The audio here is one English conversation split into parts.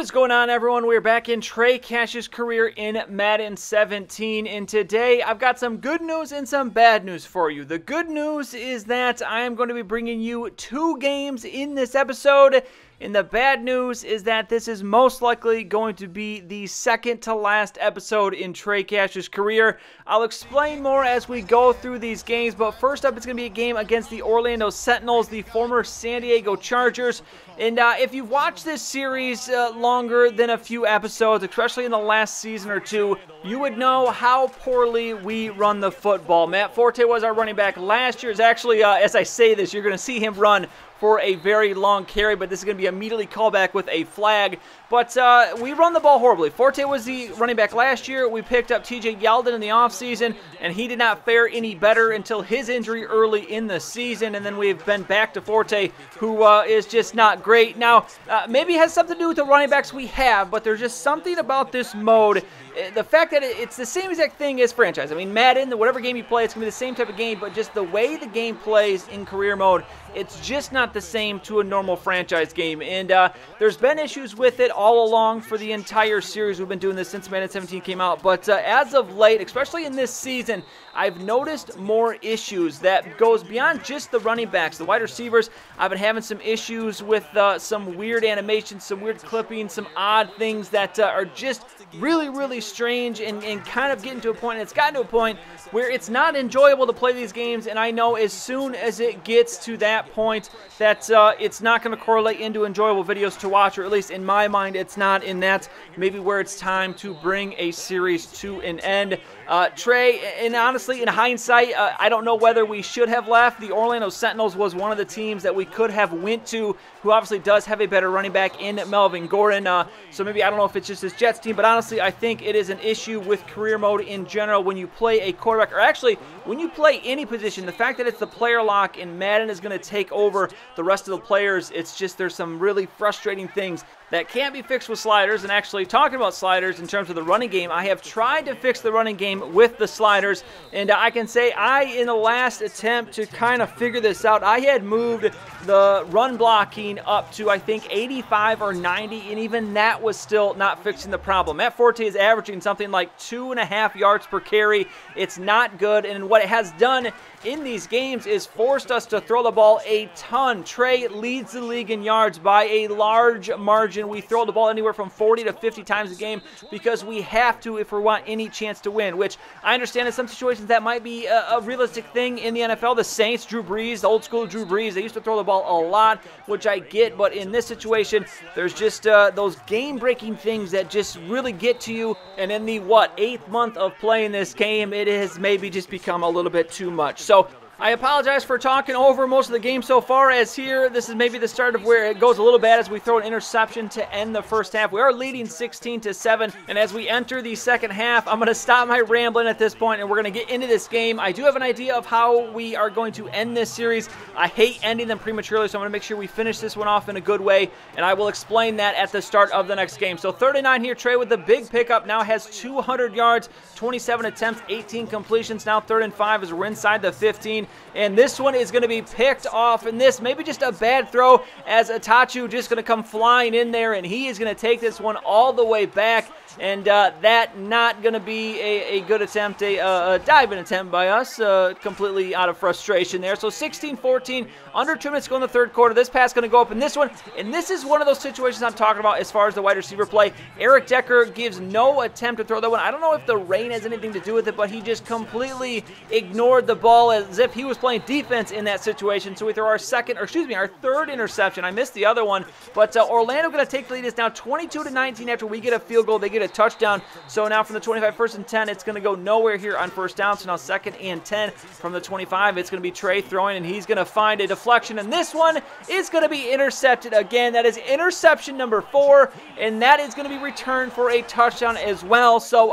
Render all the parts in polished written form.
What is going on, everyone? We're back in Trey Cash's career in Madden 17, and today I've got some good news and some bad news for you. The good news is that I am going to be bringing you 2 games in this episode, and the bad news is that this is most likely going to be the second to last episode in Trey Cash's career. I'll explain more as we go through these games, but first up, it's going to be a game against the Orlando Sentinels, the former San Diego Chargers. And if you've watched this series longer than a few episodes, especially in the last season or two, you would know how poorly we run the football. Matt Forte was our running back last year. It's actually, as I say this, you're going to see him run for a very long carry, but this is going to be immediately called back with a flag. But we run the ball horribly. Forte was the running back last year. We picked up TJ Yeldon in the offseason, and he did not fare any better until his injury early in the season, and then we've been back to Forte, who is just not great. Now, maybe it has something to do with the running backs we have, but there's just something about this mode. The fact that it's the same exact thing as franchise. I mean, Madden, whatever game you play, it's going to be the same type of game, but just the way the game plays in career mode, it's just not the same to a normal franchise game. And there's been issues with it all along for the entire series. We've been doing this since Madden 17 came out. But as of late, especially in this season, I've noticed more issues that goes beyond just the running backs. The wide receivers, I've been having some issues with some weird animations, some weird clipping, some odd things that are just really, really strange and kind of getting to a point, and it's gotten to a point where it's not enjoyable to play these games, and I know as soon as it gets to that point that it's not going to correlate into enjoyable videos to watch, or at least in my mind it's not, and that's maybe where it's time to bring a series to an end. Trey, and honestly, in hindsight, I don't know whether we should have left. The Orlando Sentinels was one of the teams that we could have went to, who obviously does have a better running back in Melvin Gordon, so maybe I don't know if it's just this Jets team, but honestly, I think it is an issue with career mode in general when you play a quarterback, or actually, when you play any position. The fact that it's the player lock and Madden is going to take over the rest of the players, it's just there's some really frustrating things that can't be fixed with sliders. And actually, talking about sliders in terms of the running game, I have tried to fix the running game with the sliders, and I can say in the last attempt to kind of figure this out, I had moved the run blocking up to, I think, 85 or 90, and even that was still not fixing the problem. Matt Forte is averaging something like 2.5 yards per carry. It's not good, and what it has done in these games is forced us to throw the ball a ton. Trey leads the league in yards by a large margin. We throw the ball anywhere from 40 to 50 times a game because we have to if we want any chance to win, which I understand in some situations that might be a realistic thing in the NFL. The Saints, Drew Brees, the old school Drew Brees, they used to throw the ball a lot, which I get, but in this situation, there's just those game-breaking things that just really get to you, and in the, 8th month of playing this game, it has maybe just become a little bit too much. So I apologize for talking over most of the game so far, as here, this is maybe the start of where it goes a little bad as we throw an interception to end the first half. We are leading 16-7, and as we enter the second half, I'm going to stop my rambling at this point, and we're going to get into this game. I do have an idea of how we are going to end this series. I hate ending them prematurely, so I'm going to make sure we finish this one off in a good way, and I will explain that at the start of the next game. So 39 here, Trey with the big pickup, now has 200 yards, 27 attempts, 18 completions, now 3rd and 5 as we're inside the 15. And this one is going to be picked off, and this maybe just a bad throw as Atachu just going to come flying in there, and he is going to take this one all the way back, and that not going to be a good attempt, a diving attempt by us, completely out of frustration there. So 16-14, under 2 minutes to go in the third quarter. This pass going to go up in this one, and this is one of those situations I'm talking about as far as the wide receiver play. Eric Decker gives no attempt to throw that one. I don't know if the rain has anything to do with it, but he just completely ignored the ball as if he was playing defense in that situation. So we throw our third interception. I missed the other one, but Orlando going to take the lead. It's now 22-19 after we get a field goal. They get a touchdown. So now from the 25, 1st and 10, it's going to go nowhere here on first down. So now 2nd and 10 from the 25. It's going to be Trey throwing, and he's going to find a deflection, and this one is going to be intercepted again. That is interception number 4, and that is going to be returned for a touchdown as well. So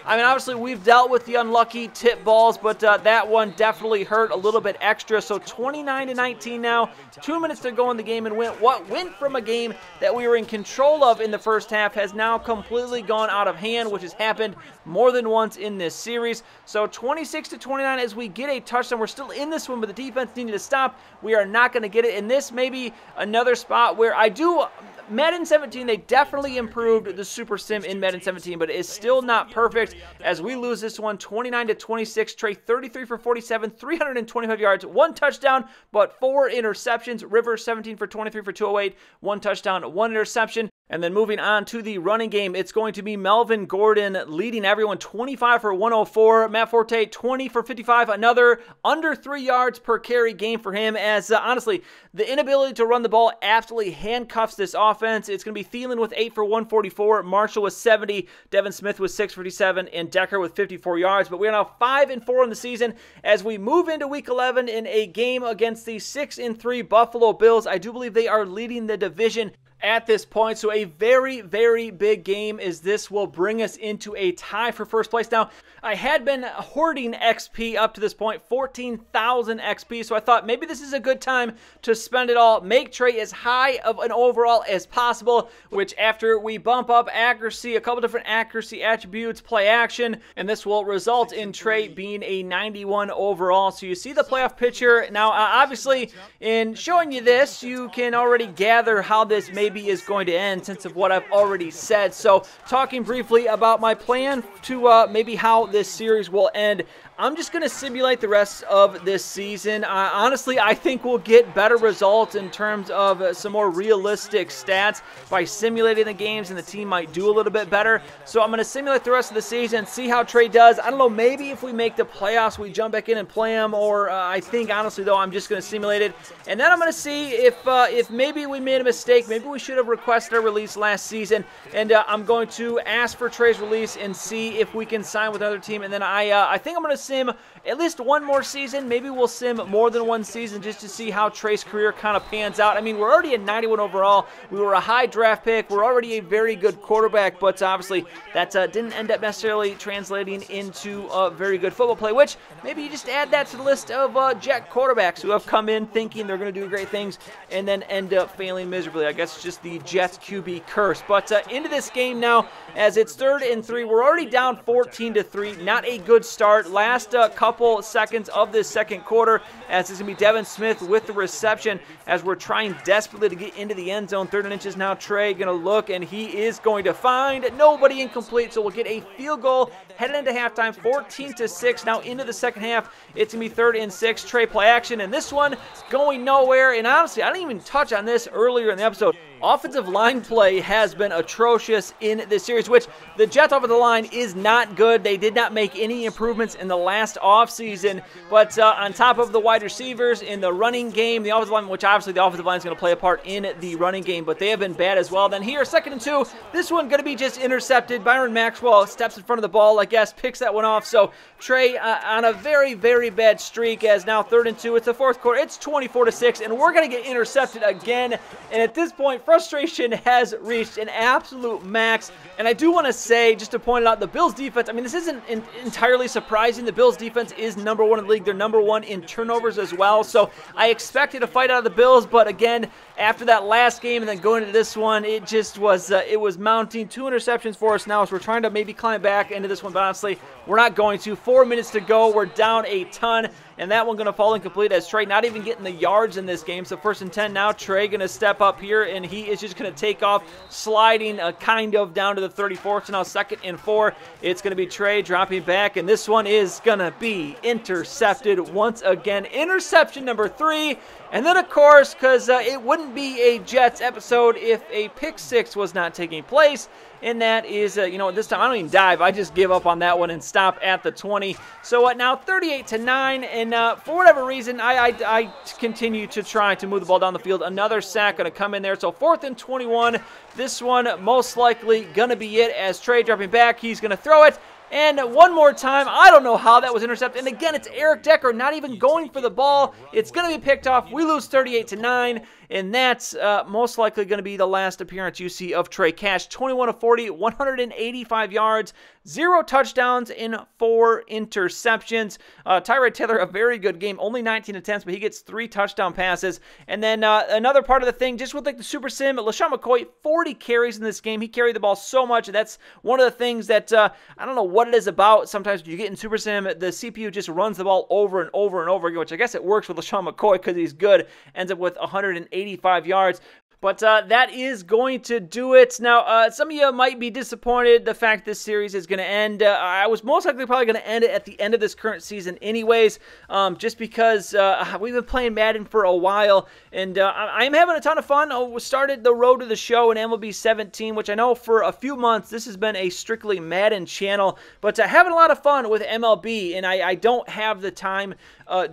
I mean, obviously we've dealt with the unlucky tip balls, but that one definitely hurt a little bit extra. So 29-19 now, 2 minutes to go in the game, and what went from a game that we were in control of in the first half has now completely gone out of hand, which has happened more than once in this series. So 26-29 as we get a touchdown. We're still in this one, but the defense needed to stop. We are not going to get it, and this may be another spot where I do Madden 17, they definitely improved the Super Sim in Madden 17, but it is still not perfect as we lose this one 29-26. Trey 33 for 47, 325 yards, 1 touchdown, but 4 interceptions. Rivers 17 for 23 for 208, 1 touchdown, 1 interception. And then moving on to the running game, it's going to be Melvin Gordon leading everyone 25 for 104. Matt Forte 20 for 55, another under 3 yards per carry game for him as honestly, the inability to run the ball absolutely handcuffs this offense. It's going to be Thielen with 8 for 144, Marshall with 70, Devin Smith with 657, and Decker with 54 yards. But we are now 5-4 in the season as we move into Week 11 in a game against the 6-3 Buffalo Bills. I do believe they are leading the division at this point, so a very, very big game as this will bring us into a tie for first place. Now, I had been hoarding XP up to this point, 14,000 XP, so I thought maybe this is a good time to spend it all, make Trey as high of an overall as possible, which after we bump up accuracy, a couple different accuracy attributes, play action, and this will result in Trey being a 91 overall. So you see the playoff picture. Now, obviously, in showing you this, you can already gather how this maybe is going to end since of what I've already said. So talking briefly about my plan to maybe how this series will end, I'm just going to simulate the rest of this season. Honestly, I think we'll get better results in terms of some more realistic stats by simulating the games, and the team might do a little bit better. So I'm going to simulate the rest of the season, see how Trey does. I don't know, maybe if we make the playoffs, we jump back in and play him, or I think, honestly, though, I'm just going to simulate it. And then I'm going to see if maybe we made a mistake. Maybe we should have requested a release last season, and I'm going to ask for Trey's release and see if we can sign with another team. And then I think I'm going to sim at least one more season. Maybe we'll sim more than one season just to see how Trey's career kind of pans out. I mean, we're already at 91 overall. We were a high draft pick. We're already a very good quarterback, but obviously that didn't end up necessarily translating into a very good football play, which maybe you just add that to the list of Jet quarterbacks who have come in thinking they're going to do great things and then end up failing miserably. I guess it's just the Jets QB curse. But into this game now, as it's 3rd and 3, we're already down 14-3. Not a good start. Last couple seconds of this second quarter, as it's going to be Devin Smith with the reception as we're trying desperately to get into the end zone. 3rd and inches now. Trey going to look, and he is going to find nobody incomplete, so we'll get a field goal headed into halftime, 14-6. Now into the second half, it's going to be 3rd and 6. Trey play action, and this one going nowhere. And honestly, I didn't even touch on this earlier in the episode. Offensive line play has been atrocious in this series, which the Jets offensive line is not good. They did not make any improvements in the last offseason, but on top of the wide receivers in the running game, the offensive line, which obviously the offensive line is going to play a part in the running game, but they have been bad as well. Then here, 2nd and 2, this one going to be just intercepted. Byron Maxwell steps in front of the ball, I guess, picks that one off. So Trey on a very, very bad streak as now 3rd and 2. It's the 4th quarter. It's 24-6, and we're going to get intercepted again. And at this point, frustration has reached an absolute max. And I do want to say, just to point out, the Bills defense, I mean, this isn't entirely surprising. The Bills defense is #1 in the league. They're #1 in turnovers as well. So I expected a fight out of the Bills, but again, after that last game and then going into this one, it just was, it was mounting. 2 interceptions for us now, so we're trying to maybe climb back into this one, but honestly, we're not going to. 4 minutes to go. We're down a ton, and that one going to fall incomplete as Trey not even getting the yards in this game. So 1st and 10 now. Trey going to step up here, and he is just going to take off, sliding kind of down to the 34. So now 2nd and 4. It's going to be Trey dropping back, and this one is going to be intercepted once again. Interception number 3. And then, of course, because it wouldn't be a Jets episode if a pick 6 was not taking place. And that is, you know, this time I don't even dive. I just give up on that one and stop at the 20. So now 38-9, and for whatever reason, I continue to try to move the ball down the field. Another sack going to come in there. So 4th and 21. This one most likely going to be it as Trey dropping back. He's going to throw it. And one more time, I don't know how that was intercepted. And again, it's Eric Decker not even going for the ball. It's going to be picked off. We lose 38-9. And that's most likely going to be the last appearance you see of Trey Cash. 21 of 40, 185 yards, 0 touchdowns, and 4 interceptions. Tyrod Taylor, a very good game. Only 19 attempts, but he gets 3 touchdown passes. And then another part of the thing, just with like the Super Sim, LaShawn McCoy, 40 carries in this game. He carried the ball so much. And that's one of the things that, I don't know what it is about. Sometimes when you get in Super Sim, the CPU just runs the ball over and over and over again, which I guess it works with LaShawn McCoy because he's good. Ends up with 185 yards. But that is going to do it. Now, some of you might be disappointed the fact this series is going to end. I was most likely probably going to end it at the end of this current season anyways, just because we've been playing Madden for a while, and I'm having a ton of fun. We started the road to the show in MLB 17, which I know for a few months this has been a strictly Madden channel, but having a lot of fun with MLB, and I don't have the time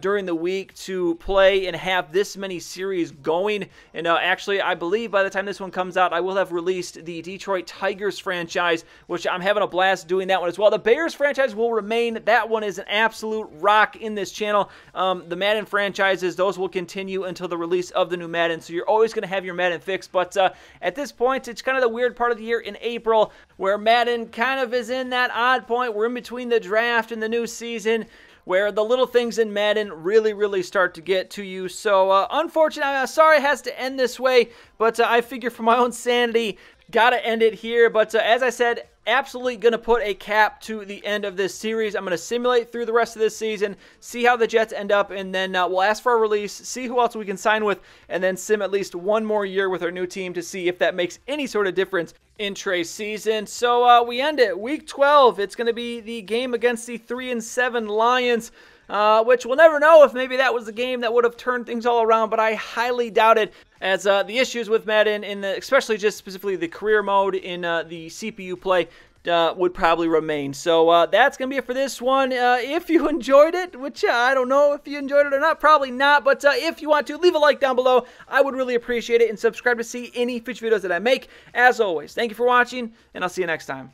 during the week to play and have this many series going. And actually, I believe by the time this one comes out, I will have released the Detroit Tigers franchise, which I'm having a blast doing that one as well. The Bears franchise will remain. That one is an absolute rock in this channel. The Madden franchises, those will continue until the release of the new Madden, so you're always going to have your Madden fix. But at this point, it's kind of the weird part of the year in April, where Madden kind of is in that odd point. We're in between the draft and the new season, where the little things in Madden really start to get to you. So, unfortunately, I'm sorry it has to end this way, but I figure for my own sanity, gotta end it here. But as I said, absolutely going to put a cap to the end of this series. I'm going to simulate through the rest of this season, see how the Jets end up, and then we'll ask for a release, see who else we can sign with, and then sim at least one more year with our new team to see if that makes any sort of difference in Trey's season. So we end it. Week 12, it's going to be the game against the 3-7 Lions, which we'll never know if maybe that was the game that would have turned things all around, but I highly doubt it, as the issues with Madden, especially just specifically the career mode in the CPU play, would probably remain. So that's going to be it for this one. If you enjoyed it, which I don't know if you enjoyed it or not, probably not, but if you want to, leave a like down below. I would really appreciate it, and subscribe to see any future videos that I make. As always, thank you for watching, and I'll see you next time.